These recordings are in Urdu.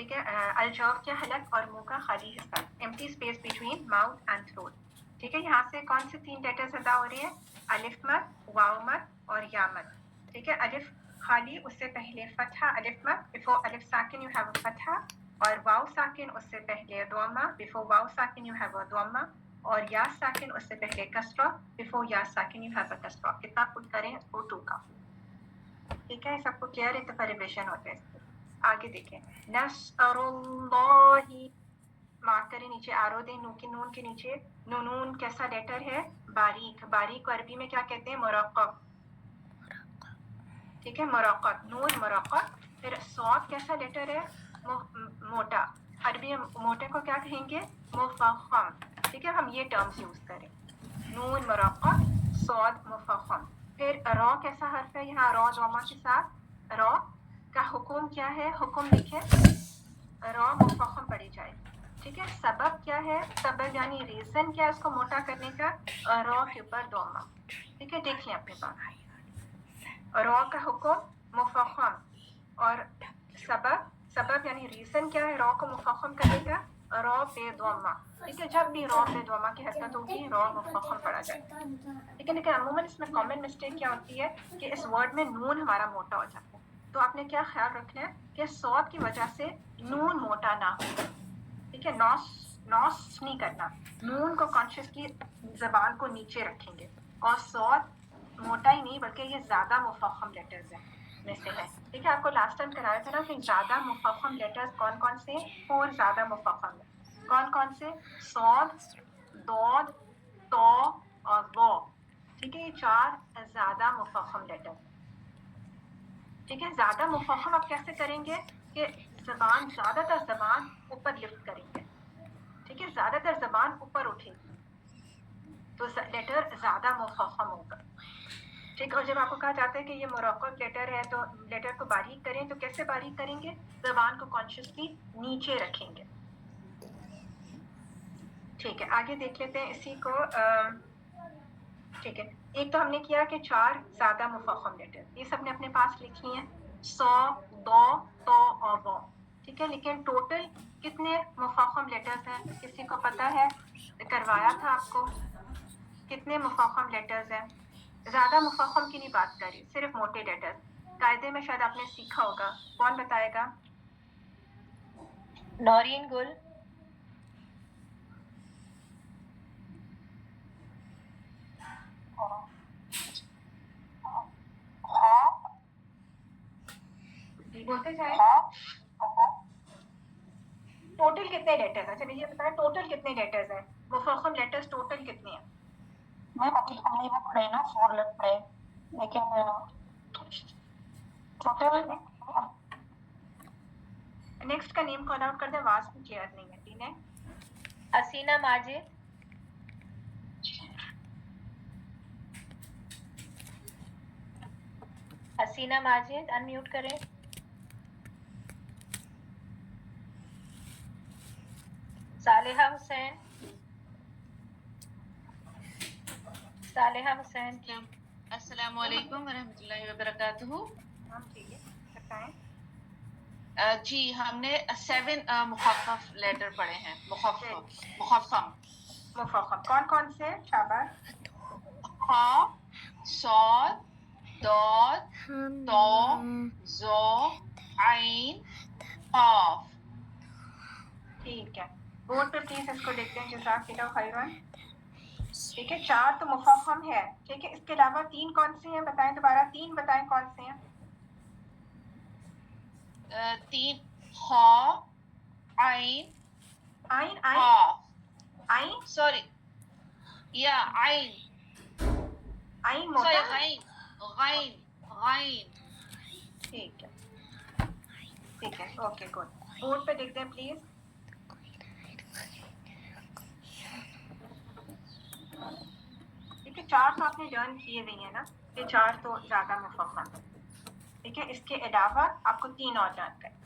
ٹھیک ہے. الجوف کیا حلق اور منہ کا خالی حصہ, empty space between mouth and throat. ٹھیک ہے, یہاں سے کون سے 3 لیٹرز ادا ہو رہے ہیں؟ الف مد, واو مد اور یا مد. ٹھیک ہے, الف خالی, اس سے پہلے فتحہ الف مد, بفور الف ساکن یو ہیو اے فتحہ, اور واو ساکن اس سے پہلے ضمہ, بفور واو ساکن یو ہیو اے ضمہ, اور یا ساکن اس سے پہلے کسرہ, بفور یا ساکن یو ہیو اے کسرہ. کتنا پٹ کریں اردو کا؟ ٹھیک ہے, سب کو کلیئر ہے؟ تو پر ریویژن ہوتا ہے اس کے. آگے دیکھیں, نصر اللہ, مارک کریں نیچے آرو دیں, نون کے نیچے. نون کیسا لیٹر ہے؟ باریک. باریک کو عربی میں کیا کہتے ہیں؟ مرقق. ٹھیک ہے, مرقق, نون مرقق. پھر صاد کیسا لیٹر ہے؟ موٹا. عربی میں موٹے کو کیا کہیں گے؟ مفخم. ٹھیک ہے, ہم یہ ٹرمز یوز کریں, نون مرقق, صاد مفخم. پھر را کیسا حرف ہے یہاں؟ را ضمہ کے ساتھ. را کا حکم کیا ہے؟ حکم لکھیں, را مفخم پڑھی جائے. ٹھیک ہے, سبب کیا ہے؟ سبب یعنی ریزن کیا ہے اس کو موٹا کرنے کا؟ را کے اوپر ضمہ. ٹھیک ہے, دیکھ لیں اپنے پاس. را کا حکم مفخم, اور سبب یعنی ریزن کیا ہے را کو مفخم کرنے کا؟ را پہ ضمہ. ٹھیک ہے, جب بھی را پہ ضمہ کی حرکت ہوگی را مفخم پڑھا جائے. ٹھیک ہے, لیکن عموماً اس میں کامن مسٹیک کیا ہوتی ہے کہ اس ورڈ میں نون ہمارا موٹا ہو جاتا ہے. تو آپ نے کیا خیال رکھنا ہے کہ صوت کی وجہ سے نون موٹا نہ ہو. ٹھیک ہے, نوس نہیں کرنا, نون کو کانشیسلی زبان کو نیچے رکھیں گے. اور صوت موٹا ہی نہیں بلکہ یہ زیادہ مفخم لیٹرز ہیں میں سے ہے. ٹھیک ہے, آپ کو لاسٹ ٹائم کرایا تھا نا کہ زیادہ مفخم لیٹرز کون کون سے؟ 4 زیادہ مفخم ہیں. کون کون سے؟ صاد, ضاد, طا اور ظا. ٹھیک ہے, یہ 4 زیادہ مفخم لیٹر. ٹھیک ہے, زیادہ مفخم آپ کیسے کریں گے کہ زبان, زیادہ تر زبان اوپر لفٹ کریں گے. ٹھیک ہے, زیادہ تر زبان اوپر اٹھے گی تو لیٹر زیادہ مفخم ہوگا. ٹھیک ہے, اور جب آپ کو کہا جاتا ہے کہ یہ مرقق لیٹر ہے تو لیٹر کو باریک کریں, تو کیسے باریک کریں گے؟ زبان کو کانشیسلی نیچے رکھیں گے. ٹھیک ہے, آگے دیکھ لیتے ہیں اسی کو. ٹھیک ہے, ایک تو ہم نے کیا کہ 4 زیادہ مفخم لیٹر, یہ سب نے اپنے پاس لکھ لی ہیں, صا, ضا, طا اور ظا. ٹھیک ہے, لیکن ٹوٹل کتنے مفخم لیٹرز ہیں کسی کو پتہ ہے؟ کروایا تھا آپ کو. کتنے مفخم لیٹرز ہیں؟ زیادہ مفخم کی نہیں بات کر رہی, صرف موٹے لیٹرز. قاعدے میں شاید آپ نے سیکھا ہوگا, کون بتائے گا؟ نورین گل. بولتے جائیں. ٹوٹل کتنے لیٹرز ہیں؟ چلیے یہ بتائیں, ٹوٹل کتنے لیٹرز ہیں مفخم لیٹرز؟ ٹوٹل کتنے ہیں؟ میم ابھی ہم نے وہ پڑھے نا 4 لیٹر پڑھے, لیکن ٹوٹل نیکسٹ کا نیم کال آؤٹ کر دیں, آواز بھی کلیئر نہیں ہے. ٹھیک ہے, حسینہ ماجد. حسینہ ماجد انمیوٹ کریں. صالحہ حسین. صالحہ حسین. السلام علیکم ورحمۃ اللہ وبرکاتہ. ہم ٹھیک ہے, بتائیں. جی ہم نے 7 مخفف لیٹر پڑھے ہیں. مخفم کون کون سے؟ شاباش. خا, صاد, ضاد, طا, ظا, عین, قاف. ٹھیک ہے, بورڈ پہ پلیز اس کو لکھ دیں. جزاک اللہ خیرن. ٹھیک ہے, 4 تو مفخم ہے. ٹھیک ہے, اس کے علاوہ 3 کون سے ہیں؟ بتائیں دوبارہ, 3 بتائیں کون سے ہیں. 3 خا, عین, آئین. قاف. آئین سوری, یا عین, آئین سوری, موٹا. غین. ٹھیک ہے, ٹھیک ہے, اوکے گڈ. بورڈ پہ لکھ دیں پلیز. ٹھیک ہے, 4 تو آپ نے لرن کیے ہوئی ہیں نا, یہ 4 تو زیادہ مفخم ہے. ٹھیک ہے, اس کے علاوہ آپ کو 3 اور لرن کریں,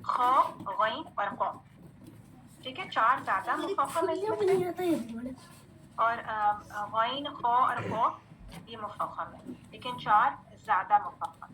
خا, غین اور قاف. ٹھیک ہے, 4 زیادہ مفخم ہے اس میں سے, اور غین, خا اور قاف یہ مفخم ہے, لیکن 4 زیادہ مفخم.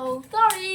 Oh, sorry.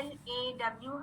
LAW,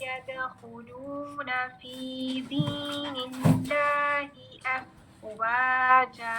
يدخلون في دين الله أفواجا।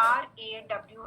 RAW,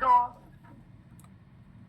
2।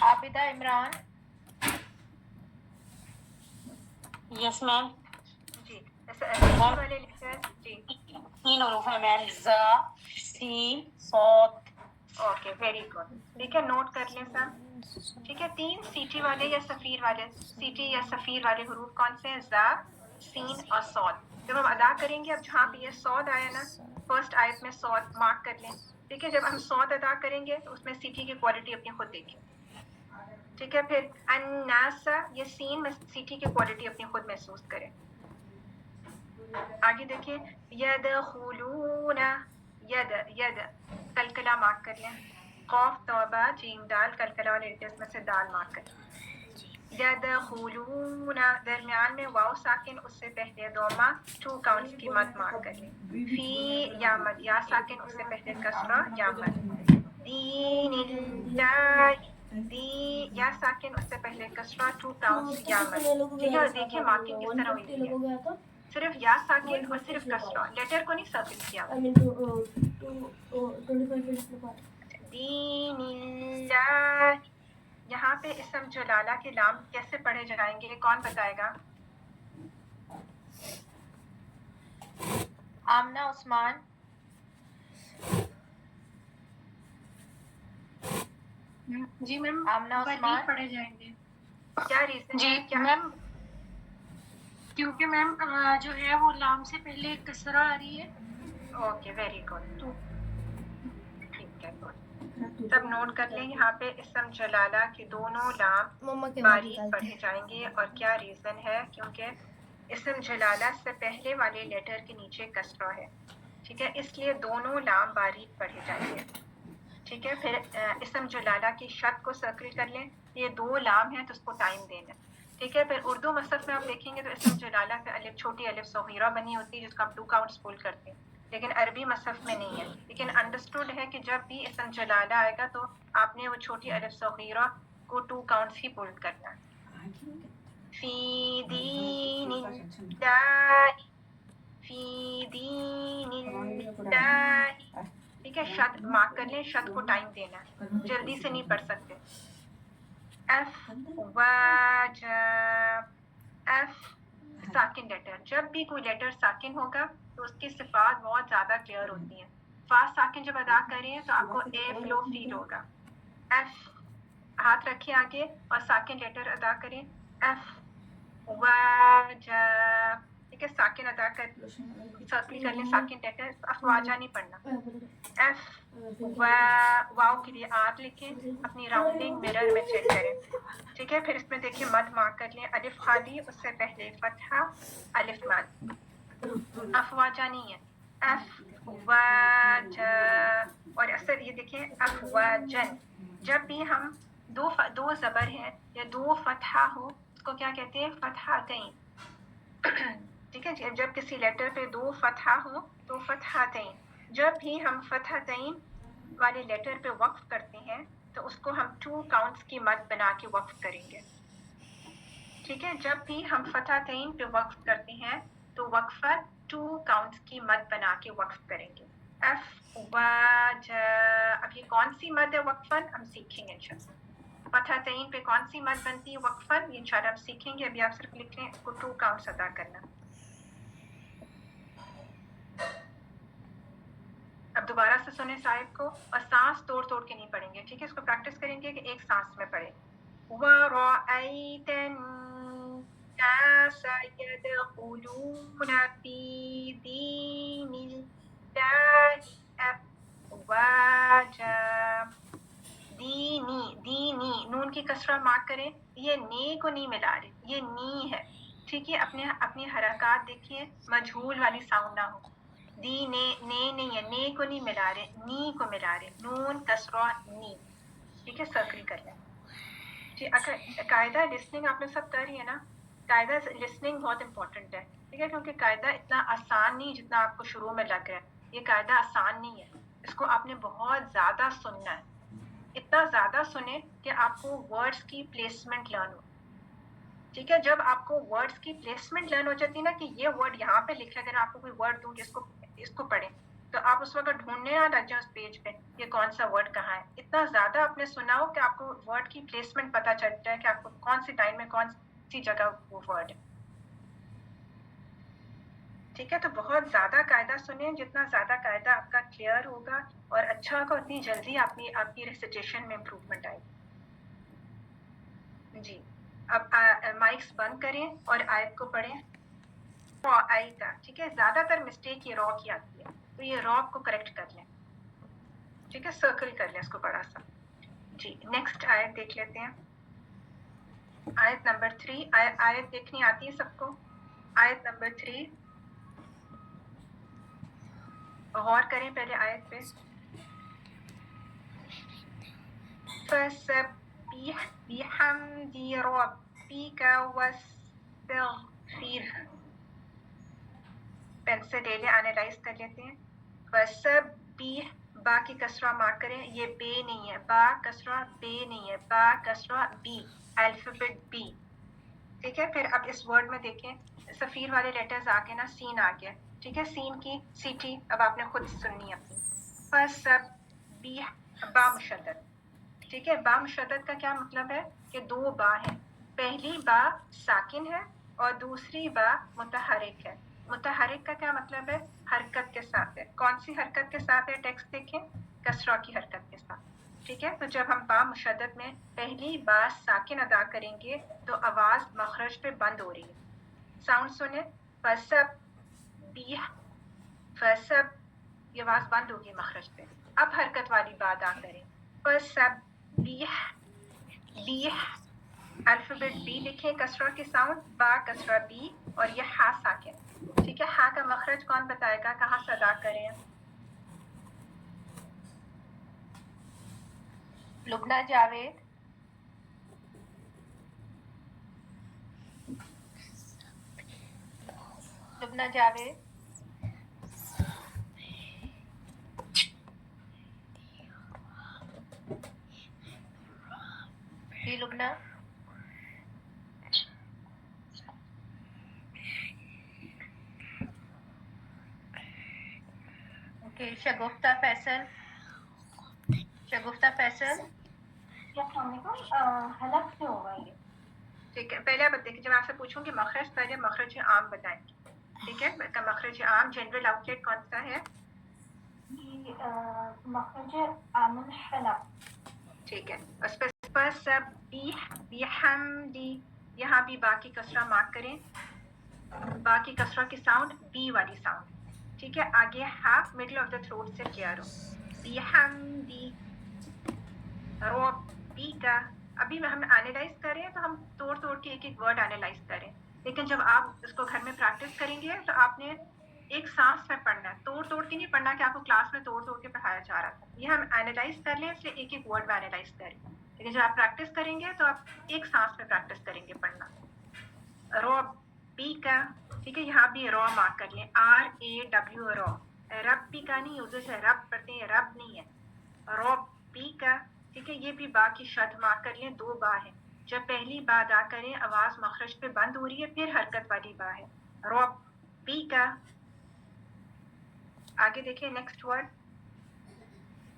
عابدہ عمران. یس میم. جی سیٹی والے لیٹر جی 3 حروف ہیں میم. ز، سین، صاد. Okay very good. ٹھیک ہے نوٹ کر لیں سب. ٹھیک ہے 3 سیٹی والے یا صفیر والے، سیٹی یا صفیر والے حروف کون سے ہیں؟ زا، سین اور صاد. جب ہم ادا کریں گے، اب جہاں پہ یہ صاد آیا نا فرسٹ آیت میں صاد مارک کر لیں. ٹھیک ہے جب ہم صاد ادا کریں گے تو اس میں سیٹی کی کوالٹی اپنی خود دیکھیں. ٹھیک ہے پھر الناس، یہ سین میں سیٹی کی کوالٹی اپنی خود محسوس کریں. آگے دیکھیں یدخلون، ید ید کلکلا مارک کر لیں. قاف توبہ جیم دال کلکلا والے لیٹرز میں سے دال مارک کر لیں. یدخلون درمیان میں واو ساکن، اس سے پہلے دوما 2 کاؤنٹس کی مد مارک کر لیں. فی یا مد، یا ساکن اس سے پہلے کسرہ یا مد. دین اللہ، دی یا ساکن اس سے پہلے کسرہ 2 کاؤنٹس یا مد. ٹھیک ہے اور دیکھیں مارکنگ کس طرح ہوئی ہے، صرف یا ساکن اور صرف کسرہ، لیٹر کو نہیں سرکل کیا. دین اللہ، یہاں پہ اسم جلالہ کے لام کیسے پڑھے جائیں گے کون بتائے گا؟ آمنہ عثمان. جی میم آمنہ عثمان. پڑھے جائیں گے. کیا ریزن جی ہے؟ کیا میم کیونکہ میم جو ہے وہ لام سے پہلے کسرہ آ رہی ہے. Okay very good. ٹھیک ہے گڈ. سب نوٹ کر لیں یہاں پہ اسم جلالہ کے دونوں لام باریک پڑھے جائیں گے. اور کیا ریزن ہے؟ کیونکہ اسم جلالہ سے پہلے والے لیٹر کے نیچے کسرہ ہے. ٹھیک ہے اس لیے دونوں لام باریک پڑھے جائیں گے. ٹھیک ہے پھر اسم جلالہ کی شد کو سرکل کر لیں. یہ 2 لام ہیں تو اس کو ٹائم دینا. ٹھیک ہے پھر اردو مصحف میں آپ دیکھیں گے تو اسم جلالہ پہ الف چھوٹی الف صغیرہ بنی ہوتی ہے جس کو آپ 2 کاؤنٹس بول کرتے ہیں، لیکن عربی مصحف میں نہیں ہے. لیکن انڈرسٹوڈ ہے کہ جب بھی اسم جلالہ آئے گا تو آپ نے وہ چھوٹی الف صغیرہ کو 2 کاؤنٹس ہی بولڈ کرنا ہے. فی دین اللہ، فی دین اللہ. ٹھیک ہے شد مارک کر لیں، شد کو ٹائم دینا ہے، جلدی سے نہیں پڑھ سکتے. افواجا، ایف ساکن لیٹر. جب بھی کوئی لیٹر ساکن ہوگا تو اس کی صفات بہت زیادہ کلیئر ہوتی ہیں. فاسٹ ساکن جب ادا کریں تو آپ کو اے فلو فیل ہوگا. ایف ہاتھ رکھیں آگے اور ساکن لیٹر ادا کریں. ایف واجا. ٹھیک ہے ساکن ادا کر سرکل کر لیں ساکن لیٹر. افواجا نہیں پڑھنا. ایف واو کے لیے آر لکھیں، اپنی راؤنڈنگ مرر میں چیک کریں. ٹھیک ہے پھر اس میں دیکھیں مد مارک کر لیں. الف خالی اس سے پہلے فتحہ الف مد. افواجا نہیں ہے، افواجا. اور اثر یہ دیکھیں افواجن. جب بھی ہم دو زبر ہیں یا 2 فتحہ ہو اس کو کیا کہتے ہیں؟ فتحتین. ٹھیک ہے جب کسی لیٹر پہ 2 فتحہ ہو تو فتحتین. جب بھی ہم فتحتین والے لیٹر پہ وقف کرتے ہیں تو اس کو ہم 2 کاؤنٹس کی مد بنا کے وقف کریں گے. ٹھیک ہے جب بھی ہم فتحتین پہ وقف کرتے ہیں تو وقفہ 2 کاؤنٹس کی مد بنا کے وقف کریں گے. افواجا. اب یہ کون سی مد ہے وقفاً ہم سیکھیں گے انشاءاللہ. فتحتین پہ کون سی مد بنتی ہے وقفاً یہ انشاءاللہ ہم سیکھیں گے. ابھی آپ صرف لکھ لیں اس کو 2 کاؤنٹس ادا کرنا. اب دوبارہ سے سنیں صاحب کو اور سانس توڑ توڑ کے نہیں پڑھیں گے. ٹھیک ہے اس کو پریکٹس کریں گے کہ ایک سانس میں پڑھیں. وَرَأَيْتَ النَّاسَ يَدْخُلُونَ فِي دِينِ اللَّهِ أَفْوَاجًا. دینی دینی نون کی کسرہ مارک کریں. یہ نی کو نہیں ملا رہے، یہ نی ہے. ٹھیک ہے اپنی حرکات دیکھیے مجہول والی ساؤنڈ نہ ہو. دی نے نہیں ہے، نے کو نہیں ملا رہے، نی کو ملا رہے. نون کسرہ نی. ٹھیک ہے سرکل کر لیں. جی قاعدہ لسننگ آپ نے سب کر رہی ہے نا. قاعدہ لسننگ بہت امپورٹنٹ ہے. ٹھیک ہے کیونکہ قاعدہ اتنا آسان نہیں جتنا آپ کو شروع میں لگ رہا ہے. یہ قاعدہ آسان نہیں ہے، اس کو آپ نے بہت زیادہ سننا ہے. اتنا زیادہ سنیں کہ آپ کو ورڈز کی پلیسمنٹ لرن ہو. ٹھیک ہے جب آپ کو ورڈز کی پلیسمنٹ لرن ہو جاتی ہے نا کہ یہ ورڈ یہاں پہ لکھا، اگر آپ کو کوئی ورڈ دوں کہ اس کو پڑھیں تو تو آپ اس وقت ڈھونڈنے نہ لگ جائیں اس پیج پہ یہ کون سا ورڈ کہاں ہے. اتنا زیادہ آپ نے سنا ہو کہ آپ کو ورڈ کی پلیسمنٹ پتہ چل جائے کہ آپ کو کون سی ٹائم میں کون سی جگہ وہ ورڈ ہے. ٹھیک ہے, تو بہت زیادہ قاعدہ سنیں, جتنا زیادہ قاعدہ آپ کا کلیئر ہوگا اور اچھا ہوگا اتنی جلدی آپ کی ریسیٹیشن میں امپروومنٹ آئے گی. جی, اب مائکس بند کریں اور آیت کو پڑھیں. آئی تھا, ٹھیک ہے, زیادہ تر مسٹیک یہ را کی آتی ہے, تو یہ را کو کریکٹ کر لیں. ٹھیک ہے, سرکل کر لیں اس کو بڑا سا. جی, نیکسٹ آیت دیکھ لیتے ہیں. آیت نمبر 3. آیت دیکھنی آتی ہے سب کو؟ آیت نمبر 3 غور کریں پہلے آیت پہ. فَسَبِّحْ بِحَمْدِ رَبِّكَ وَاسْتَغْفِرْهُ. پین سے لے لیں, انالائز کر لیتے ہیں. فَسَبِّحْ, با کی کسرہ مارک کریں, یہ بے نہیں ہے, با کسرہ بے نہیں ہے, با کسرہ بی, الفابیٹ بی. ٹھیک ہے, پھر اب اس ورڈ میں دیکھیں صفیر والے لیٹرز آ کے نا سین آ گیا. ٹھیک ہے, سین کی سیٹی اب آپ نے خود سننی ہے اپنی. فَسَبِّحْ, با مشدد. ٹھیک ہے, با مشدد کا کیا مطلب ہے کہ دو با ہیں. پہلی با ساکن ہے اور دوسری با متحرک ہے. متحرک کا کیا مطلب ہے؟ حرکت کے ساتھ ہے. کون سی حرکت کے ساتھ ہے؟ ٹیکسٹ دیکھیں, کسرہ کی حرکت کے ساتھ. ٹھیک ہے, تو جب ہم با مشدد میں پہلی با ساکن ادا کریں گے تو آواز مخرج پہ بند ہو رہی ہے. ساؤنڈ سنیں, فَسَبِّحْ, فَسَب, یہ آواز بند ہوگی مخرج پہ. اب حرکت والی با ادا کریں. فَسَبِّحْ, بیح, الفابیٹ بی لکھیں کسرہ کے ساؤنڈ, با کسرہ بی اور یہ ہا ساکن. ٹھیک ہے, ہا کا مخرج کون بتائے گا, کہاں سے ادا کریں؟ لبنہ جاوید. لبنہ جاوید, جی لبنہ. اوکے, شگفتہ فیصل. شگفتہ فیصل, السلام علیکم. حلق سے ہوگا یہ. ٹھیک ہے, پہلے آپ دیکھیں, جب آپ سے پوچھوں کہ مخرج پہلے مخرج عام بتائیں. ٹھیک ہے, مخرج عام جنرل آؤٹ لیٹ کون سا ہے؟ مخرج عام الحلق. ٹھیک ہے, اس پہ فَسَبِّحْ بِحَمْدِ, یہاں بھی با کی کسرہ مارک کریں. با کی کسرہ کی ساؤنڈ بی والی ساؤنڈ. ٹھیک ہے, آگے ہا مڈل آف دا تھروٹ سے کلیئر ہو. بِحَمْدِ رَبِّكَ, ابھی ہم انالائز کر رہے ہیں تو ہم توڑ توڑ کے ایک ایک ورڈ انالائز کریں. لیکن جب آپ اس کو گھر میں پریکٹس کریں گے تو آپ نے ایک سانس میں پڑھنا ہے, توڑ توڑ کے نہیں پڑھنا کہ آپ کو کلاس میں توڑ توڑ کے پڑھایا جا رہا تھا. یہ ہم انالائز کر لیں, اس لیے ایک ایک ورڈ میں انالائز کریں. لیکن جب آپ پریکٹس کریں گے تو آپ ایک سانس میں پریکٹس کریں گے پڑھنا. ربی کا, ٹھیک ہے, یہاں بھی را مارک کر لیں, RAW را. ربی کا نہیں, اردو سے رب پڑھتے ہیں, رب نہیں ہے. ربی کا, ٹھیک ہے, یہ بھی با کی شد مارک کر لیں, دو با ہے. جب پہلی با ادا کریں آواز مخرج پہ بند ہو رہی ہے, پھر حرکت والی با ہے. ربی کا. آگے دیکھیں نیکسٹ ورڈ,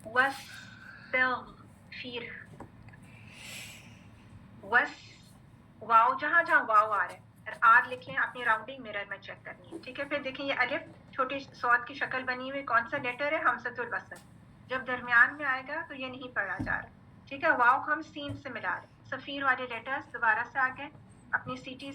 وَاسْتَغْفِرْ. وس, واو, جہاں جہاں واو آ رہا ہے آر لکھ لیں, اپنی راؤنڈنگ میرر میں چیک کرنی ہے. ٹھیک ہے, پھر دیکھیں یہ الف چھوٹی صاد کی شکل بنی ہوئی, کون سا لیٹر ہے؟ حمزۃ الوصل. جب درمیان میں آئے گا تو یہ نہیں پڑھا جا رہا. ٹھیک ہے, واو کو ہم سین سے ملا رہے ہیں. صفیر والے لیٹرز دوبارہ سے آگے اپنی سیٹی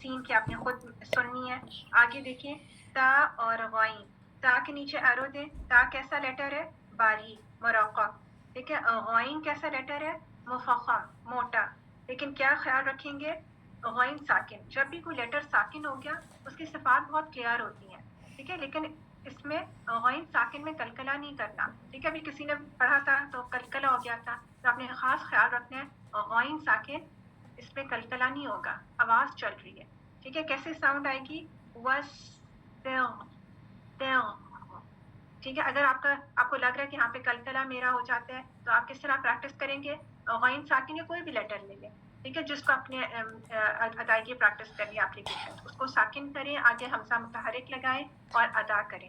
سین کی آپ نے خود سننی ہے. آگے دیکھیں تا اور غائن, تا کے نیچے ایرو دیں. تا کیسا لیٹر ہے؟ باریک, مرقق. ٹھیک ہے, غائن کیسا لیٹر ہے؟ مفخم, موٹا. لیکن کیا خیال رکھیں گے؟ غائن ساکن. جب بھی کوئی لیٹر ساکن ہو گیا اس کی صفات بہت کلیئر ہوتی ہیں. ٹھیک ہے, لیکن اس میں غائن ساکن میں کلکلا نہیں کرنا. ٹھیک ہے, ابھی کسی نے پڑھا تھا تو کلکلا ہو گیا تھا, تو آپ نے خاص خیال رکھنا ہے غائن ساکن, اس میں کلکلا نہیں ہوگا, آواز چل رہی ہے. ٹھیک ہے, کیسے ساؤنڈ آئے گی؟ وس, ٹھیک ہے, اگر آپ کو لگ رہا ہے کہ یہاں پہ کلکلا میرا ہو جاتا ہے تو آپ کس طرح پریکٹس کریں گے؟ غائن ساکن یا کوئی بھی لیٹر لے لیں. ٹھیک ہے, جس کو اپنے ادائیگی پریکٹس کرنی ہے اپلیکیشن, اس کو ساکن کریں, آگے حمزہ متحرک لگائیں اور ادا کریں.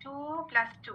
2 + 2,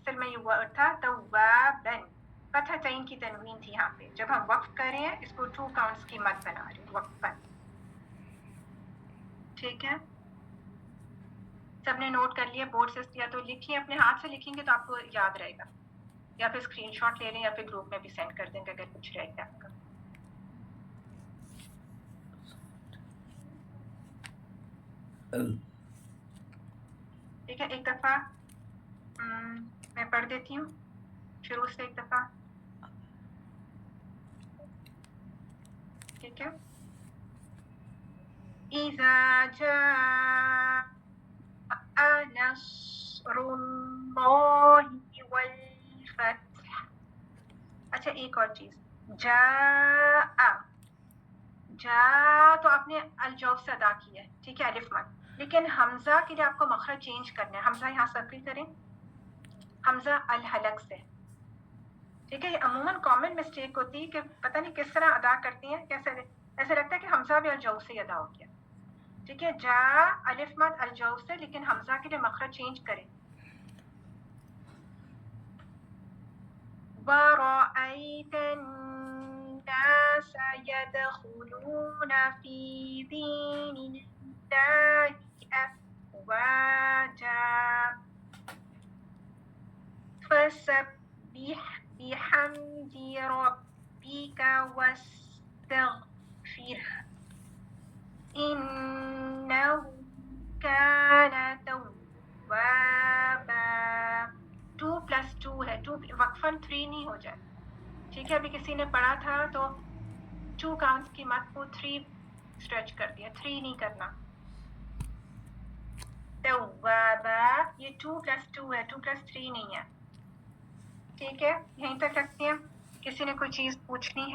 اصل میں یہ ورڈ تھا توابن، فتحتین کی تنوین تھی یہاں پہ. جب ہم وقف کر رہے ہیں اس کو 2 کاؤنٹس کی مد بنا رہے ہیں وقفن. ٹھیک ہے، سب نے نوٹ کر لیا بورڈ سے؟ یا تو لکھیں، اپنے ہاتھ سے لکھیں گے تو آپ کو یاد رہے گا، یا پھر اسکرین شاٹ لے لیں یا پھر گروپ میں بھی سینڈ کر دیں گے اگر کچھ رہے گا آپ کا. ٹھیک ہے، ایک دفعہ میں پڑھ دیتی ہوں شروع سے ایک دفعہ. ٹھیک ہے، اذا جاء نصر اللہ والفتح. اچھا ایک اور چیز، جا تو آپ نے الجوف سے ادا کیا ہے، ٹھیک ہے، الف مد، لیکن حمزہ کے لیے آپ کو مخرج چینج کرنا ہے. حمزہ یہاں سرکل کریں، حمزہ الحلق سے. ٹھیک ہے، یہ عموماً کامن مسٹیک ہوتی ہے کہ پتہ نہیں کس طرح ادا کرتی ہیں، کیسے ایسے لگتا ہے کہ حمزہ بھی الجوف سے ادا ہو گیا. ٹھیک ہے، جا الف مد الجوف سے، لیکن حمزہ کے لیے مخرج چینج کریں. وَرَأَيْتَ النَّاسَ يَدْخُلُونَ فِي دِينِ اللَّهِ أَفْوَاجًا فَسَبِّحْ بِحَمْدِ رَبِّكَ وَاسْتَغْفِرْهُ إِنَّهُ كَانَ توابا. 2 + 2 ہے، 2 وقفاً 3 نہیں ہو جائے. ٹھیک ہے، ابھی کسی نے پڑھا تھا تو 2 کاؤنٹس کی مد کو 3 اسٹریچ کر دیا، 3 نہیں کرنا. توابا یہ 2 + 2 ہے، 2 + 3 نہیں ہے. ٹھیک ہے، یہیں تک رکھتے ہیں. کسی نے کوئی چیز پوچھنی ہے؟